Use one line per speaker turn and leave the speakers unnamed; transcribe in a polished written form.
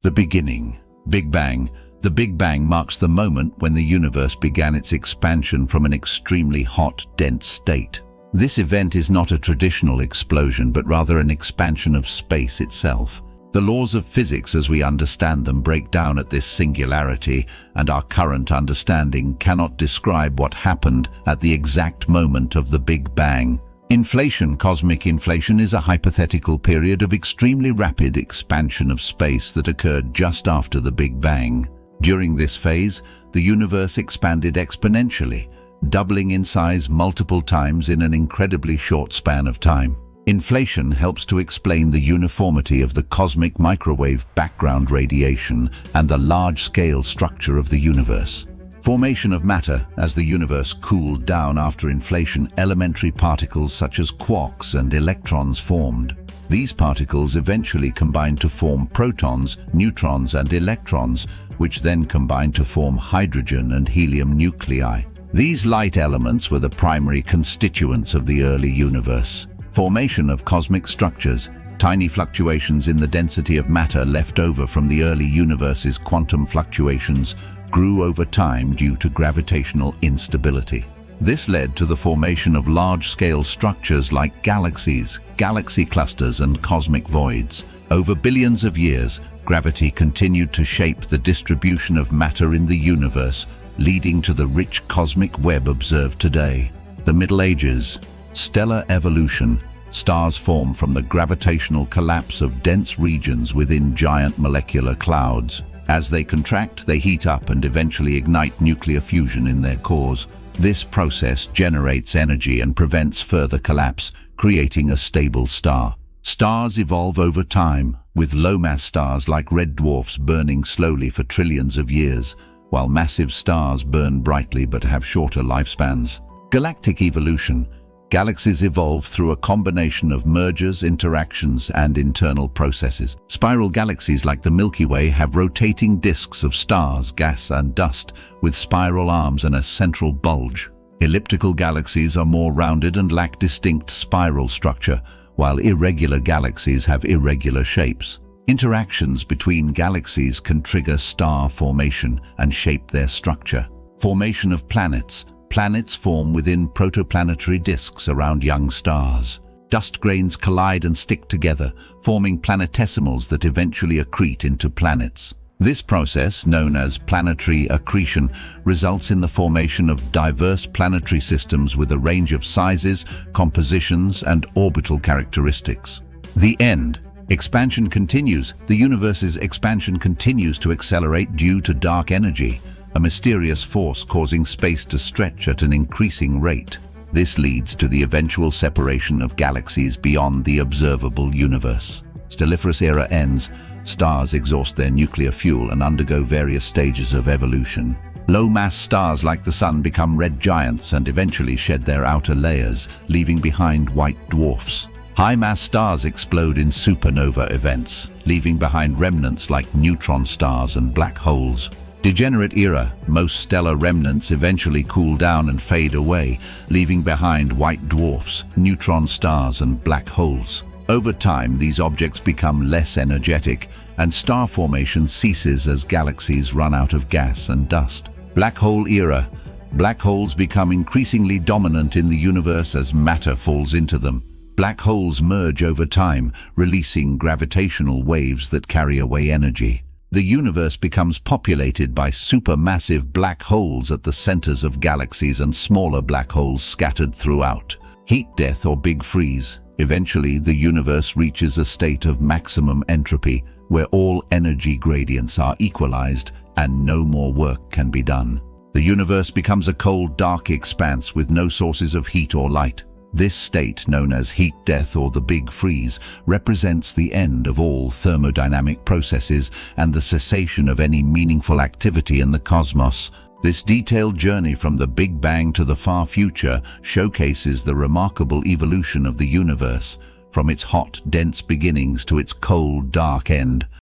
The beginning. Big Bang. The Big Bang marks the moment when the universe began its expansion from an extremely hot, dense state. This event is not a traditional explosion, but rather an expansion of space itself. The laws of physics as we understand them break down at this singularity, and our current understanding cannot describe what happened at the exact moment of the Big Bang. Inflation, cosmic inflation, is a hypothetical period of extremely rapid expansion of space that occurred just after the Big Bang. During this phase, the universe expanded exponentially, doubling in size multiple times in an incredibly short span of time. Inflation helps to explain the uniformity of the cosmic microwave background radiation and the large-scale structure of the universe. Formation of matter. As the universe cooled down after inflation, elementary particles such as quarks and electrons formed. These particles eventually combined to form protons, neutrons, and electrons, which then combined to form hydrogen and helium nuclei. These light elements were the primary constituents of the early universe. Formation of cosmic structures. Tiny fluctuations in the density of matter left over from the early universe's quantum fluctuations grew over time due to gravitational instability. This led to the formation of large-scale structures like galaxies, galaxy clusters, and cosmic voids. Over billions of years, gravity continued to shape the distribution of matter in the universe, leading to the rich cosmic web observed today. The Middle Ages. Stellar evolution. Stars form from the gravitational collapse of dense regions within giant molecular clouds. As they contract, they heat up and eventually ignite nuclear fusion in their cores. This process generates energy and prevents further collapse, creating a stable star. Stars evolve over time, with low-mass stars like red dwarfs burning slowly for trillions of years, while massive stars burn brightly but have shorter lifespans. Galactic evolution. Galaxies evolve through a combination of mergers, interactions, and internal processes. Spiral galaxies like the Milky Way have rotating disks of stars, gas, and dust, with spiral arms and a central bulge. Elliptical galaxies are more rounded and lack distinct spiral structure, while irregular galaxies have irregular shapes. Interactions between galaxies can trigger star formation and shape their structure. Formation of planets. Planets form within protoplanetary disks around young stars. Dust grains collide and stick together, forming planetesimals that eventually accrete into planets. This process, known as planetary accretion, results in the formation of diverse planetary systems with a range of sizes, compositions, and orbital characteristics. The end. Expansion continues. The universe's expansion continues to accelerate due to dark energy, a mysterious force causing space to stretch at an increasing rate. This leads to the eventual separation of galaxies beyond the observable universe. Stelliferous era ends. Stars exhaust their nuclear fuel and undergo various stages of evolution. Low-mass stars like the Sun become red giants and eventually shed their outer layers, leaving behind white dwarfs. High-mass stars explode in supernova events, leaving behind remnants like neutron stars and black holes. Degenerate era. Most stellar remnants eventually cool down and fade away, leaving behind white dwarfs, neutron stars, and black holes. Over time, these objects become less energetic, and star formation ceases as galaxies run out of gas and dust. Black hole era. Black holes become increasingly dominant in the universe as matter falls into them. Black holes merge over time, releasing gravitational waves that carry away energy. The universe becomes populated by supermassive black holes at the centers of galaxies and smaller black holes scattered throughout. Heat death or big freeze. Eventually, the universe reaches a state of maximum entropy, where all energy gradients are equalized and no more work can be done. The universe becomes a cold, dark expanse with no sources of heat or light. This state, known as heat death or the Big Freeze, represents the end of all thermodynamic processes and the cessation of any meaningful activity in the cosmos. This detailed journey from the Big Bang to the far future showcases the remarkable evolution of the universe, from its hot, dense beginnings to its cold, dark end.